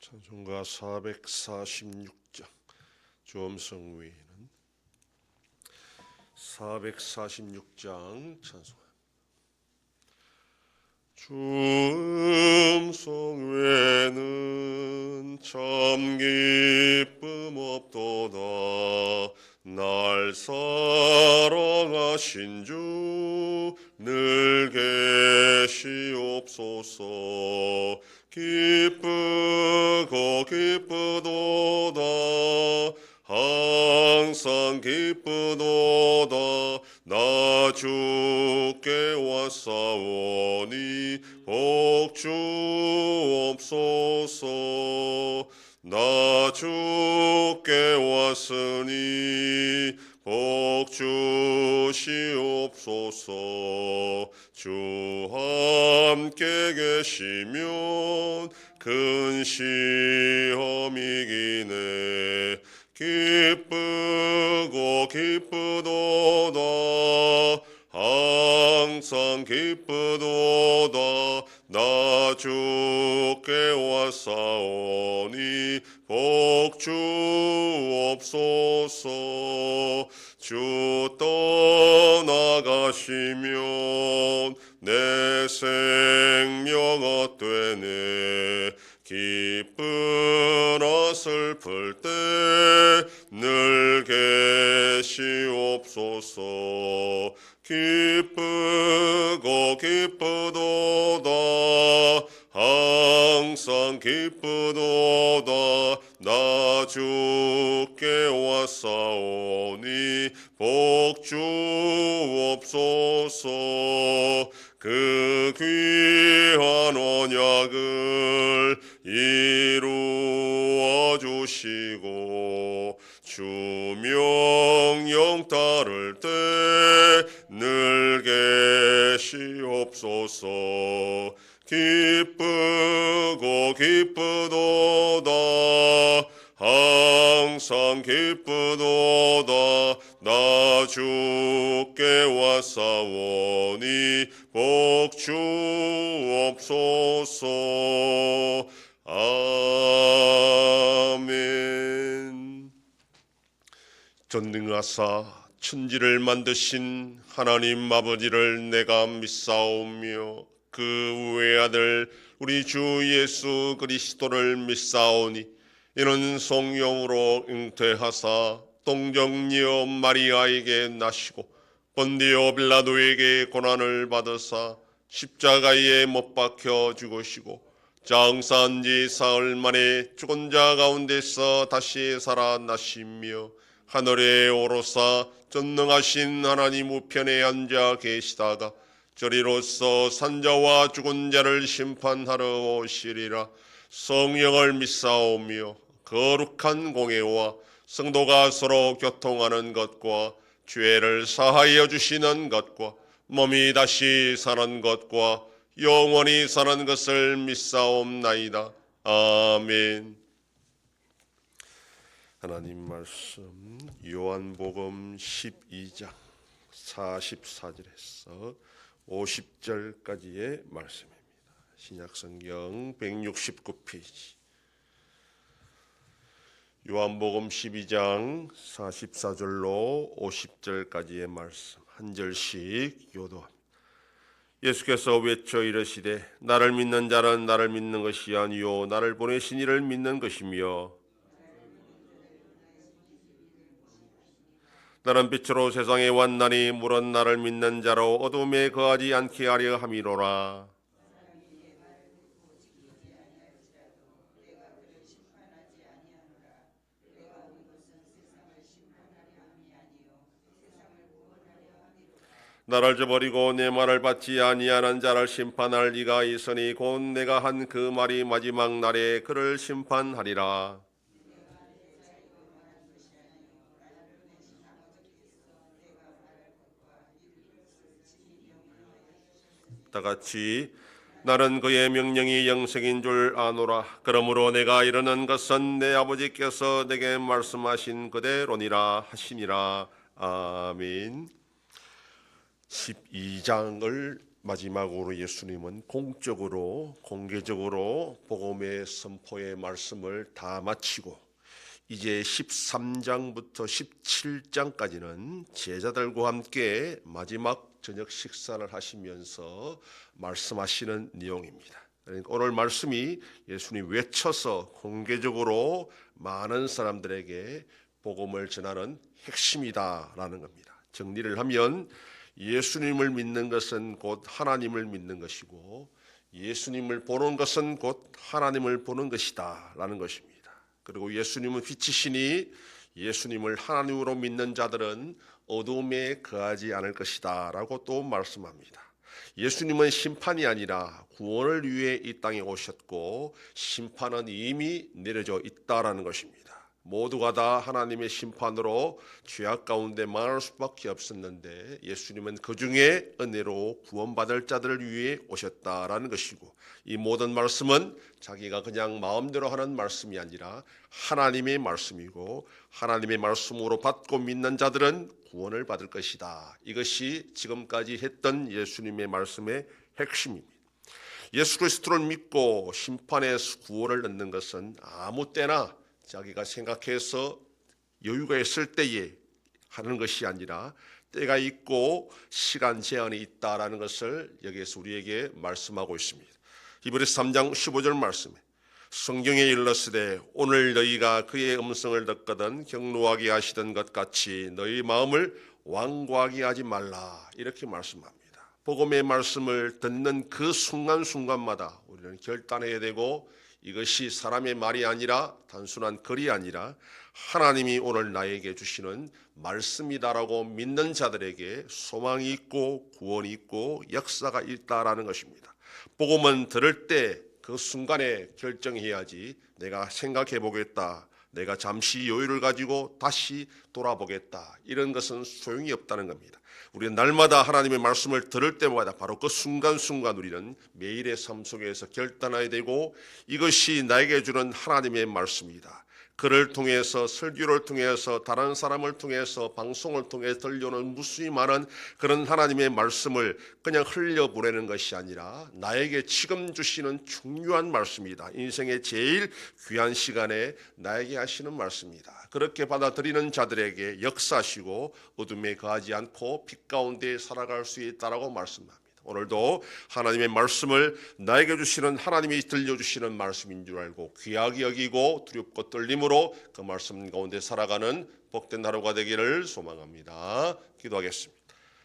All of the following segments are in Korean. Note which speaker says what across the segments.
Speaker 1: 찬송가 446장 주엄성 외에는 446장 찬송가 주음성 외에는 참 기쁨 없도다. 날 사랑하신 주 늘 계시옵소서. 기쁘고 기쁘도다. 항상 기쁘도다. 나 주께 왔사오니 복 주옵소서. 나 주께 왔으니 복 주시옵소서. 주 함께 계시면 큰 시험이기네. 기쁘고 기쁘도다. 항상 기쁘도다. 나 주께 왔사오니 복 주옵소서. 주 떠나가시면 내 생명 헛되네. 기쁘나 슬플 때 늘 계시옵소서. 기쁘고 기쁘도다. 항상 기쁘도다. 나 주께 왔사오니 복 주옵소서. 그 귀한 언약을 이루어 주시고 주 명령 따를 때 늘 계시옵소서. 기쁘고 기쁘도다. 항상 기쁘도다. 나 주께 왔사오니 복 주옵소서. 아멘. 전능하사 천지를 만드신 하나님 아버지를 내가 믿사오며 그 외아들 우리 주 예수 그리스도를 믿사오니 이는 성령으로 잉태하사 동정녀 마리아에게 나시고 본디오 빌라도에게 고난을 받으사 십자가에 못 박혀 죽으시고 장사한 지 사흘 만에 죽은 자 가운데서 다시 살아나시며 하늘에 오르사 전능하신 하나님 우편에 앉아 계시다가 저리로서 산자와 죽은 자를 심판하러 오시리라. 성령을 믿사오며 거룩한 공예와 성도가 서로 교통하는 것과 죄를 사하여 주시는 것과 몸이 다시 사는 것과 영원히 사는 것을 믿사옵나이다. 아멘. 하나님 말씀 요한복음 12장 44절에서 50절까지의 말씀입니다. 신약성경 169페이지 요한복음 12장 44절로 50절까지의 말씀 한 절씩 교도합니다. 예수께서 외쳐 이르시되 나를 믿는 자는 나를 믿는 것이 아니요 나를 보내신 이를 믿는 것이며 나는 빛으로 세상에 왔나니 물은 나를 믿는 자로 어둠에 거하지 않게 하려 함이로라. 나를 저버리고 내 말을 받지 아니하는 자를 심판할 이가 있으니 곧 내가 한 그 말이 마지막 날에 그를 심판하리라. 다같이 나는 그의 명령이 영생인 줄 아노라. 그러므로 내가 이르는 것은 내 아버지께서 내게 말씀하신 그대로니라 하시니라. 아멘. 12장을 마지막으로 예수님은 공적으로 공개적으로 복음의 선포의 말씀을 다 마치고 이제 13장부터 17장까지는 제자들과 함께 마지막 저녁 식사를 하시면서 말씀하시는 내용입니다. 그러니까 오늘 말씀이 예수님 외쳐서 공개적으로 많은 사람들에게 복음을 전하는 핵심이다라는 겁니다. 정리를 하면 예수님을 믿는 것은 곧 하나님을 믿는 것이고 예수님을 보는 것은 곧 하나님을 보는 것이다 라는 것입니다. 그리고 예수님은 빛이시니 예수님을 하나님으로 믿는 자들은 어둠에 거하지 않을 것이다 라고 또 말씀합니다. 예수님은 심판이 아니라 구원을 위해 이 땅에 오셨고 심판은 이미 내려져 있다라는 것입니다. 모두가 다 하나님의 심판으로 죄악 가운데 망할 수밖에 없었는데 예수님은 그 중에 은혜로 구원받을 자들을 위해 오셨다라는 것이고 이 모든 말씀은 자기가 그냥 마음대로 하는 말씀이 아니라 하나님의 말씀이고 하나님의 말씀으로 받고 믿는 자들은 구원을 받을 것이다. 이것이 지금까지 했던 예수님의 말씀의 핵심입니다. 예수 그리스도를 믿고 심판에서 구원을 얻는 것은 아무 때나 자기가 생각해서 여유가 있을 때에 하는 것이 아니라 때가 있고 시간 제한이 있다라는 것을 여기에서 우리에게 말씀하고 있습니다. 히브리서 3장 15절 말씀에 성경에 일렀으되 오늘 너희가 그의 음성을 듣거든 경노하게 하시던 것 같이 너희 마음을 완고하게 하지 말라 이렇게 말씀합니다. 복음의 말씀을 듣는 그 순간순간마다 우리는 결단해야 되고 이것이 사람의 말이 아니라 단순한 글이 아니라 하나님이 오늘 나에게 주시는 말씀이다라고 믿는 자들에게 소망이 있고 구원이 있고 역사가 있다라는 것입니다. 복음은 들을 때 그 순간에 결정해야지 내가 생각해 보겠다. 내가 잠시 여유를 가지고 다시 돌아보겠다. 이런 것은 소용이 없다는 겁니다. 우리는 날마다 하나님의 말씀을 들을 때마다 바로 그 순간순간 우리는 매일의 삶 속에서 결단해야 되고 이것이 나에게 주는 하나님의 말씀이다. 글을 통해서 설교를 통해서 다른 사람을 통해서 방송을 통해 들려오는 무수히 많은 그런 하나님의 말씀을 그냥 흘려보내는 것이 아니라 나에게 지금 주시는 중요한 말씀이다. 인생의 제일 귀한 시간에 나에게 하시는 말씀이다. 그렇게 받아들이는 자들에게 역사하시고 어둠에 거하지 않고 빛 가운데 살아갈 수 있다라고 말씀합니다. 오늘도 하나님의 말씀을 나에게 주시는 하나님이 들려주시는 말씀인 줄 알고 귀하게 여기고 두렵고 떨림으로 그 말씀 가운데 살아가는 복된 하루가 되기를 소망합니다. 기도하겠습니다.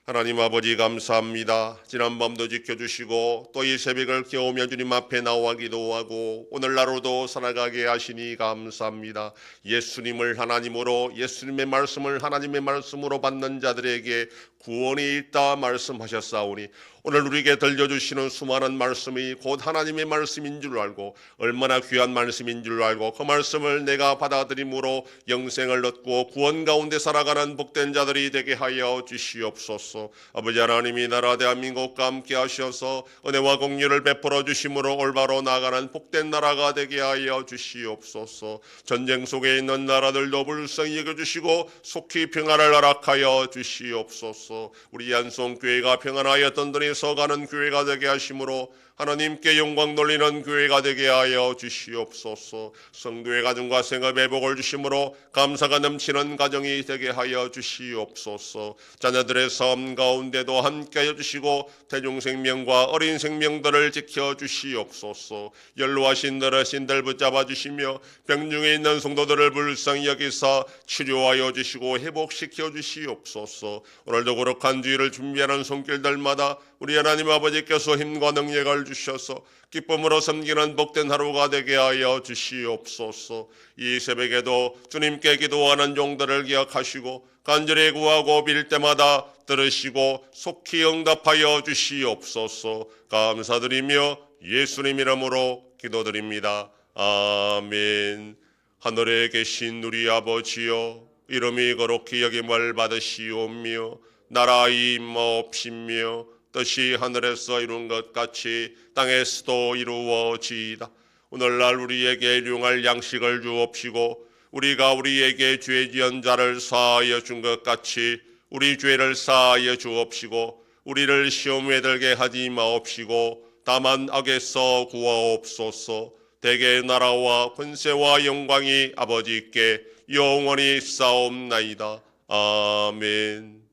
Speaker 1: 하나님 아버지 감사합니다. 지난 밤도 지켜주시고 또 이 새벽을 깨우며 주님 앞에 나와 기도하고 오늘 하루도 살아가게 하시니 감사합니다. 예수님을 하나님으로 예수님의 말씀을 하나님의 말씀으로 받는 자들에게 구원이 있다 말씀하셨사오니 오늘 우리에게 들려주시는 수많은 말씀이 곧 하나님의 말씀인 줄 알고 얼마나 귀한 말씀인 줄 알고 그 말씀을 내가 받아들임으로 영생을 얻고 구원 가운데 살아가는 복된 자들이 되게 하여 주시옵소서. 아버지 하나님이 나라 대한민국과 함께 하셔서 은혜와 공유를 베풀어 주심으로 올바로 나아가는 복된 나라가 되게 하여 주시옵소서. 전쟁 속에 있는 나라들도 불쌍히 여겨주시고 속히 평안을 허락하여 주시옵소서. 우리 안송교회가 평안하여 든든히 서가는 교회가 되게 하심으로 하나님께 영광 돌리는 교회가 되게 하여 주시옵소서. 성도의 가정과 생업에 복을 주심으로 감사가 넘치는 가정이 되게 하여 주시옵소서. 자녀들의 삶 가운데도 함께하여 주시고 대중생명과 어린 생명들을 지켜 주시옵소서. 연로하신 어르신들 붙잡아 주시며 병중에 있는 성도들을 불쌍히 여기사 치료하여 주시고 회복시켜 주시옵소서. 오늘도 거룩한 주일을 준비하는 손길들마다 우리 하나님 아버지께서 힘과 능력을 주셔서 기쁨으로 섬기는 복된 하루가 되게 하여 주시옵소서. 이 새벽에도 주님께 기도하는 종들을 기억하시고 간절히 구하고 빌 때마다 들으시고 속히 응답하여 주시옵소서. 감사드리며 예수님 이름으로 기도드립니다. 아멘. 하늘에 계신 우리 아버지여 이름이 거룩히 여김을 받으시오며 나라의 임하옵시며 뜻이 하늘에서 이룬 것 같이 땅에서도 이루어지이다. 오늘날 우리에게 일용할 양식을 주옵시고 우리가 우리에게 죄 지은 자를 사하여 준 것 같이 우리 죄를 사하여 주옵시고 우리를 시험에 들게 하지 마옵시고 다만 악에서 구하옵소서. 대개 나라와 권세와 영광이 아버지께 영원히 싸움나이다. 아멘.